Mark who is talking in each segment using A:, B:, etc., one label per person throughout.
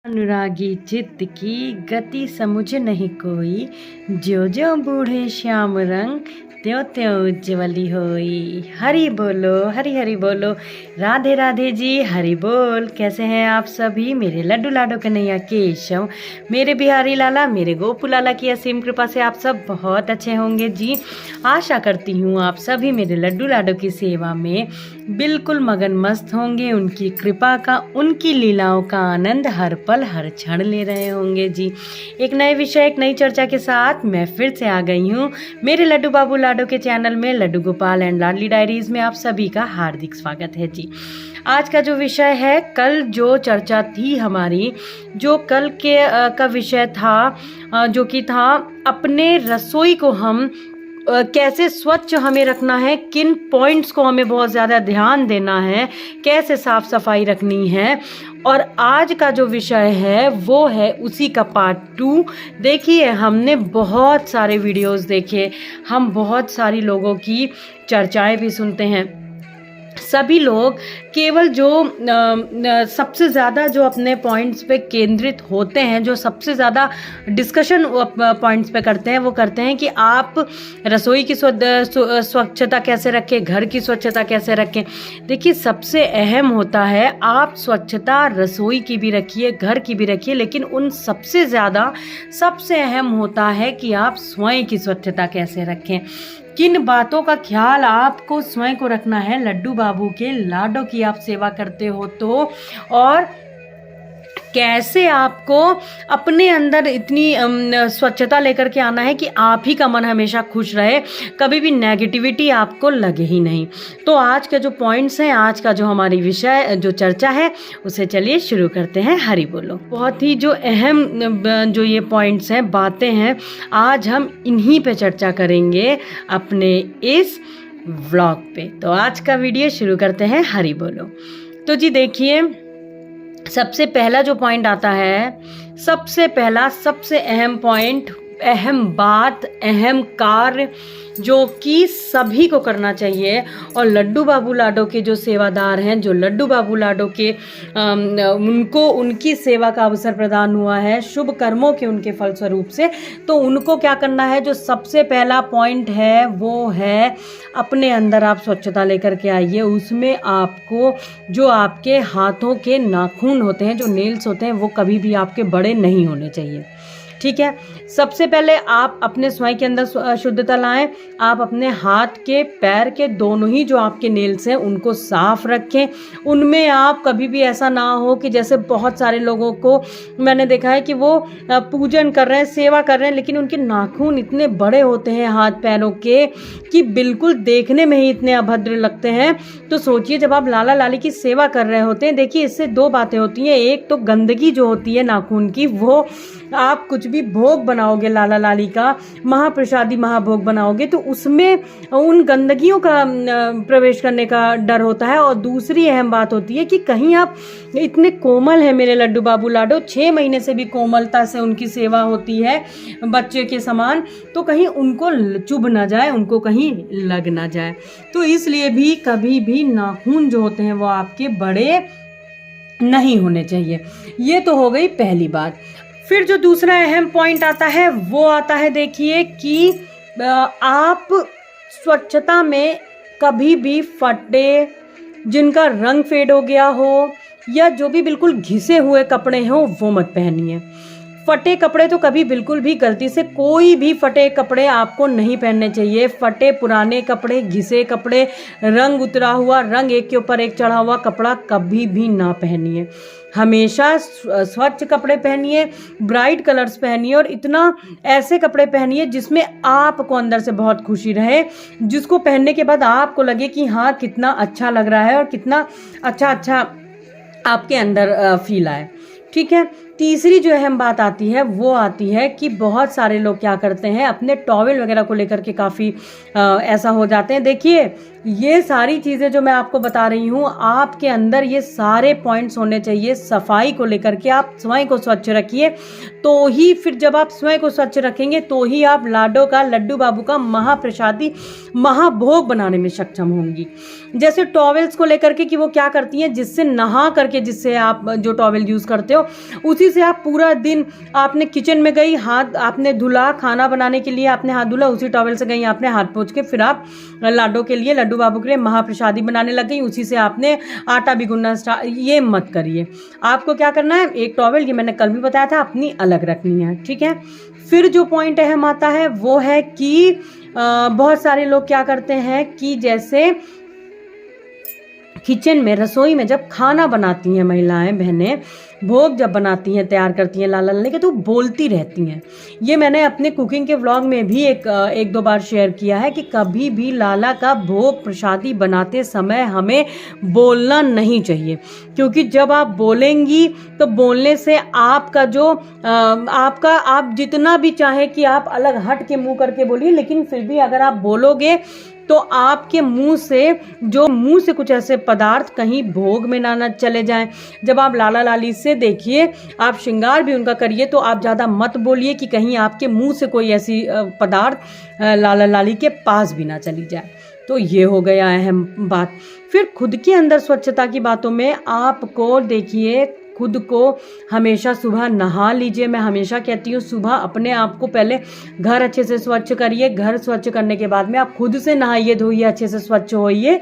A: अनुरागी चित्त की गति समझ नहीं कोई, ज्यो ज्यो बूढ़े श्याम रंग त्यों त्यों उज्ज्वली होई। हरि बोलो, हरि हरि बोलो, राधे राधे जी, हरि बोल। कैसे हैं आप सभी? मेरे लड्डू लाडो कन्हैया केशव, मेरे बिहारी लाला, मेरे गोपू लाला की असीम कृपा से आप सब बहुत अच्छे होंगे जी। आशा करती हूँ आप सभी मेरे लड्डू लाडो की सेवा में बिल्कुल मगन मस्त होंगे। उनकी कृपा का, उनकी लीलाओं का आनंद हर पल हर क्षण ले रहे होंगे जी। एक नए विषय, एक नई चर्चा के साथ मैं फिर से आ गई हूँ मेरे लड्डू बाबू लाडो के चैनल में, लड्डू गोपाल एंड लाडली डायरीज में आप सभी का हार्दिक स्वागत है जी। आज का जो विषय है, कल जो चर्चा थी हमारी, जो कल के का विषय था जो कि था अपने रसोई को हम कैसे स्वच्छ हमें रखना है, किन पॉइंट्स को हमें बहुत ज़्यादा ध्यान देना है, कैसे साफ सफाई रखनी है। और आज का जो विषय है वो है उसी का पार्ट 2। देखिए, हमने बहुत सारे वीडियोस देखे, हम बहुत सारी लोगों की चर्चाएं भी सुनते हैं। सभी लोग केवल जो सबसे ज़्यादा जो अपने पॉइंट्स पे केंद्रित होते हैं, जो सबसे ज़्यादा डिस्कशन पॉइंट्स पे करते हैं, वो करते हैं कि आप रसोई की स्वच्छता कैसे रखें, घर की स्वच्छता कैसे रखें। देखिए, सबसे अहम होता है आप स्वच्छता रसोई की भी रखिए, घर की भी रखिए, लेकिन उन सबसे ज़्यादा सबसे अहम होता है कि आप स्वयं की स्वच्छता कैसे रखें। किन बातों का ख्याल आपको स्वयं को रखना है। लड्डू बाबू के लाडो की आप सेवा करते हो तो, और कैसे आपको अपने अंदर इतनी स्वच्छता लेकर के आना है कि आप ही का मन हमेशा खुश रहे, कभी भी नेगेटिविटी आपको लगे ही नहीं। तो आज के जो पॉइंट्स हैं, आज का जो हमारी विषय जो चर्चा है, उसे चलिए शुरू करते हैं। हरि बोलो। बहुत ही जो अहम जो ये पॉइंट्स हैं, बातें हैं, आज हम इन्हीं पे चर्चा करेंगे अपने इस व्लॉग पे। तो आज का वीडियो शुरू करते हैं। हरि बोलो। तो जी देखिए, सबसे पहला जो पॉइंट आता है, सबसे पहला सबसे अहम पॉइंट, अहम बात, अहम कार्य जो कि सभी को करना चाहिए, और लड्डू बाबू लाडो के जो सेवादार हैं, जो लड्डू बाबू लाडो के उनको उनकी सेवा का अवसर प्रदान हुआ है शुभ कर्मों के उनके फलस्वरूप से, तो उनको क्या करना है, जो सबसे पहला पॉइंट है वो है अपने अंदर आप स्वच्छता लेकर के आइए। उसमें आपको जो आपके हाथों के नाखून होते हैं, जो नेल्स होते हैं, वो कभी भी आपके बड़े नहीं होने चाहिए। ठीक है, सबसे पहले आप अपने स्वयं के अंदर शुद्धता लाएं। आप अपने हाथ के, पैर के दोनों ही जो आपके नेल्स हैं उनको साफ रखें। उनमें आप कभी भी ऐसा ना हो कि जैसे बहुत सारे लोगों को मैंने देखा है कि वो पूजन कर रहे हैं, सेवा कर रहे हैं, लेकिन उनके नाखून इतने बड़े होते हैं हाथ पैरों के कि बिल्कुल देखने में ही इतने अभद्र लगते हैं। तो सोचिए, जब आप लाला लाली की सेवा कर रहे होते हैं, देखिए इससे दो बातें होती हैं। एक तो गंदगी जो होती है नाखून की, वो आप कुछ भी भोग बनाओगे लाला लाली का, महाप्रसादी महाभोग बनाओगे, तो उसमें उन गंदगियों का प्रवेश करने का डर होता है। और दूसरी अहम बात होती है कि कहीं आप इतने कोमल हैं मेरे लड्डू बाबू लाडो, 6 महीने से भी कोमलता से उनकी सेवा होती है बच्चे के समान, तो कहीं उनको चुभ ना जाए, उनको कहीं लग ना जाए। तो इसलिए भी कभी भी नाखून जो होते हैं वो आपके बड़े नहीं होने चाहिए। ये तो हो गई पहली बात। फिर जो दूसरा अहम पॉइंट आता है वो आता है, देखिए कि आप स्वच्छता में कभी भी फटे, जिनका रंग फेड हो गया हो, या जो भी बिल्कुल घिसे हुए कपड़े हों, वो मत पहनिए। फटे कपड़े तो कभी बिल्कुल भी, गलती से कोई भी फटे कपड़े आपको नहीं पहनने चाहिए। फटे पुराने कपड़े, घिसे कपड़े, रंग उतरा हुआ, रंग एक के ऊपर एक चढ़ा हुआ कपड़ा कभी भी ना पहनिए। हमेशा स्वच्छ कपड़े पहनिए, ब्राइट कलर्स पहनिए, और इतना ऐसे कपड़े पहनिए जिसमें आपको अंदर से बहुत खुशी रहे, जिसको पहनने के बाद आपको लगे कि हाँ, कितना अच्छा लग रहा है और कितना अच्छा आपके अंदर फील आए। ठीक है। तीसरी जो अहम बात आती है वो आती है कि बहुत सारे लोग क्या करते हैं, अपने टॉवेल वगैरह को लेकर के काफ़ी ऐसा हो जाते हैं। देखिए, ये सारी चीज़ें जो मैं आपको बता रही हूँ, आपके अंदर ये सारे पॉइंट्स होने चाहिए। सफाई को लेकर के आप स्वयं को स्वच्छ रखिए, तो ही फिर जब आप स्वयं को स्वच्छ रखेंगे तो ही आप लाडो का, लड्डू बाबू का महाप्रसादी महाभोग बनाने में सक्षम होंगी। जैसे टॉवेल्स को लेकर के कि वो क्या करती हैं, जिससे नहा करके, जिससे आप जो टॉवेल यूज़ करते हो उसी उसी से आप पूरा दिन, आपने किचन में गई, हाथ आपने धुला, खाना बनाने के लिए आपने हाथ धुला, उसी टॉवल से गई आपने हाथ पोंछ के, फिर आप लाडो के लिए, लड्डू बाबू के लिए महाप्रसादी बनाने लग गई, उसी से आपने आटा भी गूंदना स्टार्ट। ये मत करिए। आपको क्या करना है, एक टॉवल, ये मैंने कल भी बताया था, अपनी अलग रखनी है, ठीक है। फिर जो पॉइंट अहम आता है वो है कि बहुत सारे लोग क्या करते हैं कि जैसे किचन में, रसोई में जब खाना बनाती हैं महिलाएं बहनें, भोग जब बनाती हैं, तैयार करती हैं लाला लाली के, तो बोलती रहती हैं। ये मैंने अपने कुकिंग के व्लॉग में भी एक दो बार शेयर किया है कि कभी भी लाला का भोग प्रसादी बनाते समय हमें बोलना नहीं चाहिए, क्योंकि जब आप बोलेंगी तो बोलने से आपका जो आप जितना भी चाहे कि आप अलग हट के मुंह करके बोलिए, लेकिन फिर भी अगर आप बोलोगे तो आपके मुंह से कुछ ऐसे पदार्थ कहीं भोग में ना चले जाएं। जब आप लाला लाली से देखिए, आप श्रृंगार भी उनका करिए, तो आप ज़्यादा मत बोलिए कि कहीं आपके मुंह से कोई ऐसी पदार्थ लाला लाली के पास भी ना चली जाए। तो ये हो गया अहम बात। फिर खुद के अंदर स्वच्छता की बातों में आपको देखिए, खुद को हमेशा सुबह नहा लीजिए। मैं हमेशा कहती हूँ सुबह अपने आप को पहले घर अच्छे से स्वच्छ करिए। घर स्वच्छ करने के बाद में आप खुद से नहाइए धोइए, अच्छे से स्वच्छ होइए,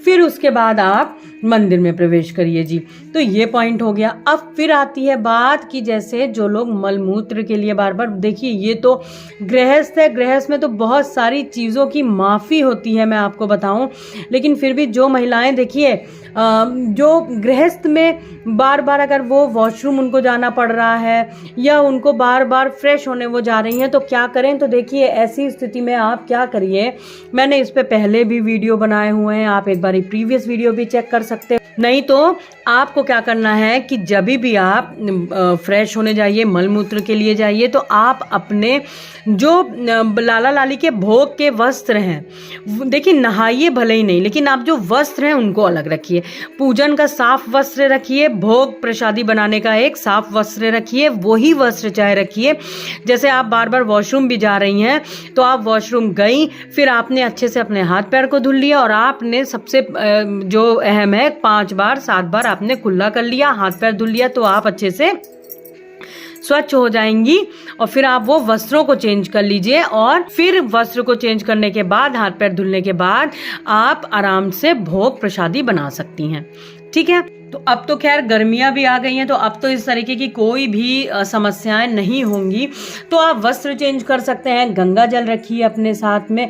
A: फिर उसके बाद आप मंदिर में प्रवेश करिए जी। तो ये पॉइंट हो गया। अब फिर आती है बात कि जैसे जो लोग मलमूत्र के लिए बार बार, देखिए ये तो गृहस्थ है, गृहस्थ में तो बहुत सारी चीज़ों की माफ़ी होती है, मैं आपको बताऊं। लेकिन फिर भी जो महिलाएं देखिए, जो गृहस्थ में बार बार अगर वो वॉशरूम उनको जाना पड़ रहा है या उनको बार बार फ्रेश होने वो जा रही हैं, तो क्या करें। तो देखिए ऐसी स्थिति में आप क्या करिए, मैंने इस पे पहले भी वीडियो बनाए हुए हैं, आप एक बार प्रीवियस वीडियो भी चेक कर सकते हैं। नहीं तो आपको क्या करना है कि जब भी आप फ्रेश होने जाइए, मलमूत्र के लिए जाइए, तो आप अपने जो लाला लाली के भोग के वस्त्र हैं, देखिए नहाइए भले ही नहीं, लेकिन आप जो वस्त्र हैं उनको अलग रखिए। पूजन का साफ वस्त्र रखिए, भोग प्रसादी बनाने का एक साफ वस्त्र रखिए, वही वस्त्र चाहे रखिए। जैसे आप बार बार वॉशरूम भी जा रही हैं, तो आप वॉशरूम गई, फिर आपने अच्छे से अपने हाथ पैर को धुल लिया और आपने सबसे जो अहम है 5 बार 7 बार आपने कुल्ला कर लिया, हाथ पैर धुल लिया, तो आप अच्छे से स्वच्छ हो जाएंगी। और फिर आप वो वस्त्रों को चेंज कर लीजिए, और फिर वस्त्र को चेंज करने के बाद, हाथ पैर धुलने के बाद आप आराम से भोग प्रसादी बना सकती हैं, ठीक है। तो अब तो खैर गर्मियां भी आ गई हैं, तो अब तो इस तरीके की कोई भी समस्याएं नहीं होंगी। तो आप वस्त्र चेंज कर सकते हैं, गंगा जल रखिए अपने साथ में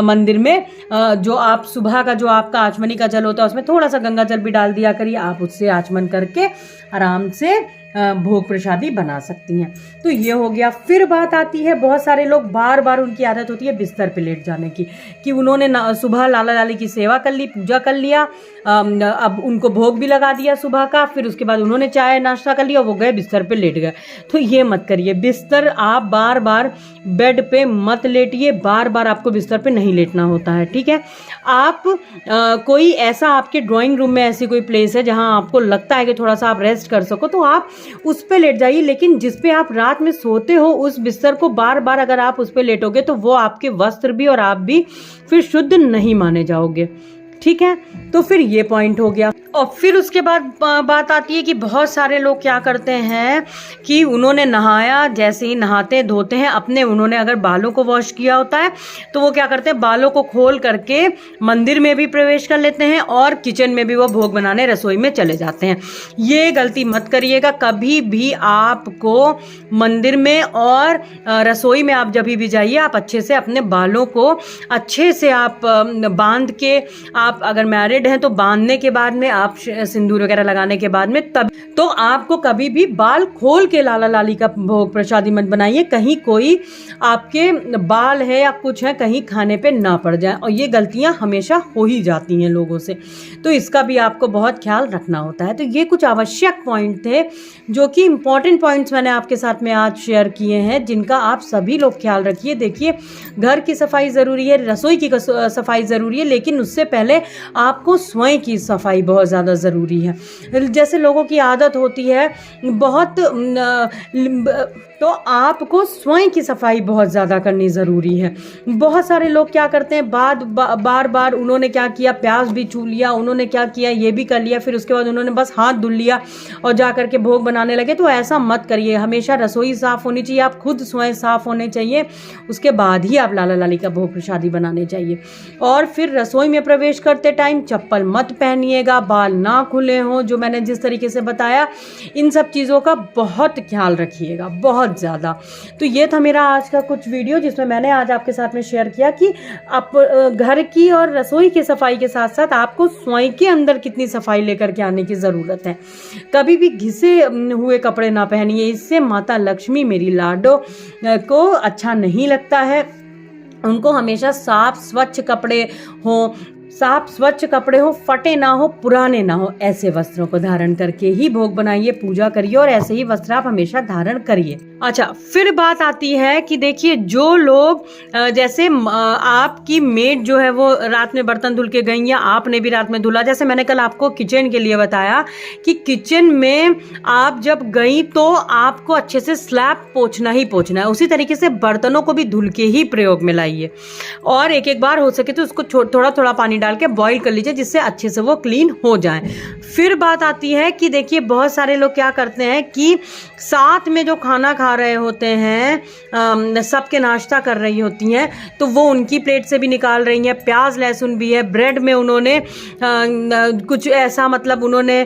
A: मंदिर में। जो आप सुबह का जो आपका आचमनी का जल होता है उसमें थोड़ा सा गंगा जल भी डाल दिया करिए, आप उससे आचमन करके आराम से भोग प्रसादी बना सकती हैं। तो ये हो गया। फिर बात आती है, बहुत सारे लोग बार बार उनकी आदत होती है बिस्तर पे लेट जाने की, कि उन्होंने सुबह लाला लाली की सेवा कर ली, पूजा कर लिया, अब उनको भोग भी लगा दिया सुबह का, फिर उसके बाद उन्होंने चाय नाश्ता कर लिया, वो गए बिस्तर पे लेट गए। तो ये मत करिए। बिस्तर आप बार बार बेड पे मत लेटिए, बार बार आपको बिस्तर पे नहीं लेटना होता है, ठीक है। आप कोई ऐसा आपके ड्राइंग रूम में ऐसी कोई प्लेस है जहां आपको लगता है कि थोड़ा सा आप रेस्ट कर सको, तो आप उस पे लेट जाइए। लेकिन जिस पे आप रात में सोते हो उस बिस्तर को बार बार अगर आप उस पे लेटोगे तो वो आपके वस्त्र भी और आप भी फिर शुद्ध नहीं माने जाओगे, ठीक है। तो फिर ये पॉइंट हो गया। और फिर उसके बाद बात आती है कि बहुत सारे लोग क्या करते हैं कि उन्होंने नहाया, जैसे ही नहाते धोते हैं अपने, उन्होंने अगर बालों को वॉश किया होता है तो वो क्या करते हैं, बालों को खोल करके मंदिर में भी प्रवेश कर लेते हैं और किचन में भी वो भोग बनाने रसोई में चले जाते हैं। ये गलती मत करिएगा कभी भी। आपको मंदिर में और रसोई में आप जब भी जाइए, आप अच्छे से अपने बालों को अच्छे से आप बांध के, आप अगर मैरिड हैं तो बांधने के बाद में, आप सिंदूर वगैरह लगाने के बाद में, तब तो आपको कभी भी बाल खोल के लाला लाली का भोग प्रसादी मत बनाइए, कहीं कोई आपके बाल है या कुछ है कहीं खाने पे ना पड़ जाए। और ये गलतियां हमेशा हो ही जाती हैं लोगों से, तो इसका भी आपको बहुत ख्याल रखना होता है। तो ये कुछ आवश्यक पॉइंट थे जो कि इंपॉर्टेंट पॉइंट्स मैंने आपके साथ में आज शेयर किए हैं, जिनका आप सभी लोग ख्याल रखिए। देखिए घर की सफाई ज़रूरी है, रसोई की सफाई ज़रूरी है, लेकिन उससे पहले पहले आपको स्वयं की सफाई बहुत ज़्यादा ज़रूरी है। जैसे लोगों की आदत होती है बहुत तो आपको स्वयं की सफाई बहुत ज़्यादा करनी ज़रूरी है। बहुत सारे लोग क्या करते हैं, बार बार उन्होंने क्या किया, प्याज भी छू लिया, उन्होंने क्या किया, ये भी कर लिया, फिर उसके बाद उन्होंने बस हाथ धुल लिया और जा करके भोग बनाने लगे। तो ऐसा मत करिए, हमेशा रसोई साफ़ होनी चाहिए, आप खुद स्वयं साफ़ होने चाहिए, उसके बाद ही आप लाला लाली का भोग प्रसादी बनाने चाहिए। और फिर रसोई में प्रवेश करते टाइम चप्पल मत पहनिएगा, बाल ना खुले हों, जो मैंने जिस तरीके से बताया, इन सब चीज़ों का बहुत ख्याल रखिएगा, बहुत ज़्यादा। तो ये था मेरा आज का कुछ वीडियो, जिसमें मैंने आज आपके साथ में शेयर किया कि आप घर की और रसोई की सफाई के साथ साथ आपको स्वयं के अंदर कितनी सफाई लेकर के आने की ज़रूरत है। कभी भी घिसे हुए कपड़े ना पहनिए, इससे माता लक्ष्मी मेरी लाडो को अच्छा नहीं लगता है। उनको हमेशा साफ स्वच्छ कपड़े हों, फटे ना हो, पुराने ना हो, ऐसे वस्त्रों को धारण करके ही भोग बनाइए, पूजा करिए और ऐसे ही वस्त्र आप हमेशा धारण करिए। अच्छा, फिर बात आती है कि देखिए, जो लोग जैसे आपकी मेड जो है वो रात में बर्तन धुल के गई या आपने भी रात में धुला, जैसे मैंने कल आपको किचन के लिए बताया कि किचन में आप जब गई तो आपको अच्छे से स्लैब पोंछना ही पोंछना है, उसी तरीके से बर्तनों को भी धुल के ही प्रयोग में लाइए और एक एक बार हो सके तो उसको थोड़ा थोड़ा पानी डाल के बॉईल कर लीजिए, जिससे अच्छे से वो क्लीन हो जाए। फिर बात आती है कि देखिए, बहुत सारे लोग क्या करते हैं कि साथ में जो खाना खा रहे होते हैं, सबके नाश्ता कर रही होती हैं, तो वो उनकी प्लेट से भी निकाल रही हैं, प्याज लहसुन भी है, ब्रेड में उन्होंने कुछ ऐसा मतलब उन्होंने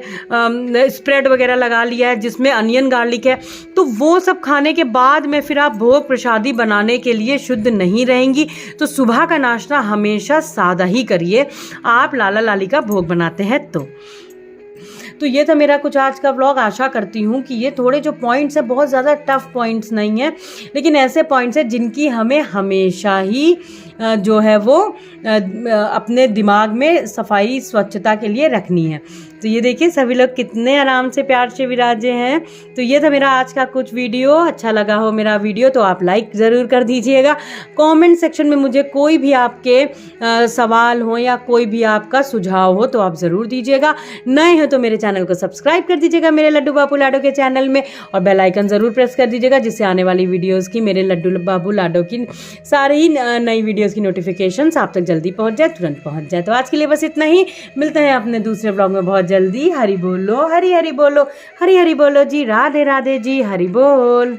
A: स्प्रेड वगैरह लगा लिया है जिसमें अनियन गार्लिक है, तो वो सब खाने के बाद में फिर आप भोग प्रसादी बनाने के लिए शुद्ध नहीं रहेंगी। तो सुबह का नाश्ता हमेशा सादा ही करिए, आप लाला लाली का भोग बनाते हैं तो ये था मेरा कुछ आज का व्लॉग। आशा करती हूँ कि ये थोड़े जो पॉइंट्स हैं बहुत ज़्यादा टफ पॉइंट्स नहीं हैं, लेकिन ऐसे पॉइंट्स हैं जिनकी हमें हमेशा ही जो है वो अपने दिमाग में सफाई स्वच्छता के लिए रखनी है। तो ये देखिए, सभी लोग कितने आराम से प्यार से विराजे हैं। तो ये था मेरा आज का कुछ वीडियो। अच्छा लगा हो मेरा वीडियो तो आप लाइक ज़रूर कर दीजिएगा। कमेंट सेक्शन में मुझे कोई भी आपके सवाल हो या कोई भी आपका सुझाव हो तो आप ज़रूर दीजिएगा। नए हैं तो मेरे चैनल को सब्सक्राइब कर दीजिएगा मेरे लड्डू बाबू लाडो के चैनल में, और बेल आइकन ज़रूर प्रेस कर दीजिएगा, जिससे आने वाली वीडियोज़ की, मेरे लड्डू बाबू लाडो की सारी ही नई वीडियोज़ की नोटिफिकेशंस आप तक जल्दी पहुँच जाए, तुरंत पहुँच जाए। तो आज के लिए बस इतना ही, मिलते हैं अपने दूसरे ब्लॉग में बहुत जल्दी। हरि बोलो, हरि हरि बोलो, हरि हरि बोलो जी, राधे राधे जी, हरि बोल।